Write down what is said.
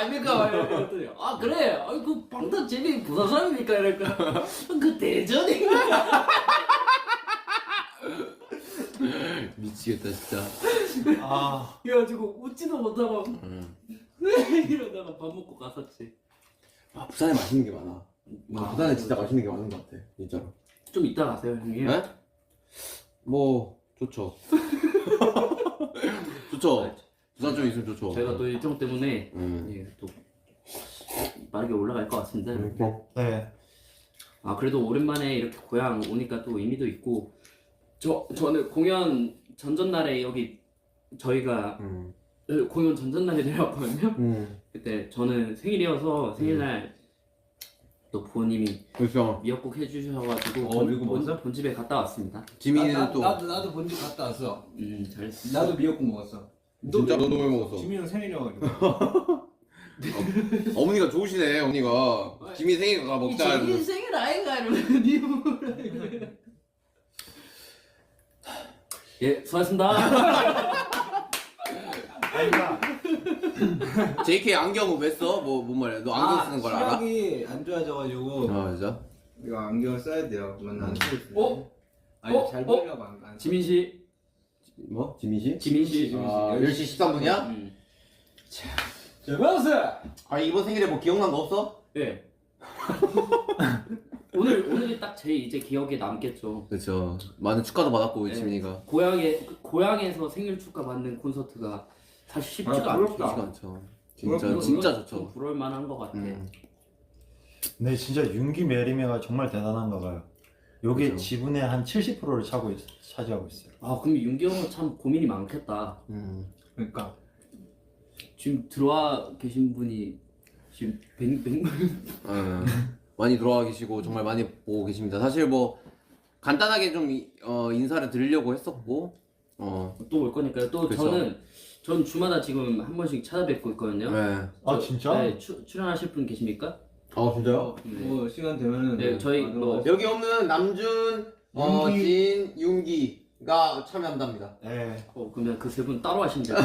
아닙니까? 이랬더니 아 그래. 아이 그 방탄 재미 부산사람이니까 이럴까. 그 대전인가? 미치겠다 진짜. 아, 그래가지고 웃지도 못하고 이러다가 밥 먹고 갔었지. 아 부산에 맛있는 게 많아. 부산에 진짜 맛있는 게 많은 것 같아 진짜로. 좀 이따 가세요 형님. 네? 뭐 좋죠. 좋죠. 부산 좀 있으면 좋죠. 저희가 또 일정 때문에 예, 또 빠르게 올라갈 것 같습니다. 네. 아 그래도 오랜만에 이렇게 고향 오니까 또 의미도 있고 저는 공연 전전날에 여기 저희가 공연 전전날에 내려왔거든요. 그때 저는 생일이어서 생일날 또 부모님이 그렇죠. 미역국 해주셔가지고 미역국 먹었어? 본집에 갔다 왔습니다. 지민이는 또 나도 본집 갔다 왔어. 잘했어. 나도 미역국 먹었어. 진짜 너도 왜 먹었어? 지민이 형 생일이어가지고. 어머니가 좋으시네 어머니가. 지민 생일 가 먹자. 이 생일 아이가 이러면 니 뭐라 예 수고하셨습니다. 아니가 JK 안경은 왜 써? 뭔 말이야? 너 안경 쓰는 걸 알아? 시력이 안 좋아져가지고 아 진짜? 이거 안경을 써야 돼요. 그러면 안 쓰고 있어요. 어? 아니 어? 잘 어? 보이려고 안 지민 씨, 뭐? 지민 씨? 지민 씨. 아 10시 13분이야? 잘 받았어요. 아 이번 생일에 뭐 기억난 거 없어? 예. 오늘이 딱 제 이제 기억에 남겠죠. 그렇죠. 많은 축하도 받았고 우리 네. 지민이가. 고향에서 생일 축하 받는 콘서트가 사실 쉽지가 아, 않죠. 쉽지가 않죠. 진짜 그럼, 진짜 좀 좋죠. 부러울 만한 것 같아. 네, 진짜 윤기 메리메가 정말 대단한가 봐요. 요게 그죠. 지분의 한 70%를 차지하고 있어요. 아 그럼 윤기 형은 참 고민이 많겠다. 그러니까 지금 들어와 계신 분이 지금 100 많이 들어와 계시고 정말 많이 보고 계십니다. 사실 뭐 간단하게 좀 인사를 드리려고 했었고 또 올 거니까요. 또 그쵸. 전 주마다 지금 한 번씩 찾아뵙고 있거든요. 네. 아 진짜? 네, 출연하실 분 계십니까? 아 진짜요? 네. 뭐 시간 되면은 네, 저희 뭐 여기 없는 남준, 윤기. 진, 윤기가 참여한답니다. 네. 그러면 그 세 분 따로 하시면 돼요.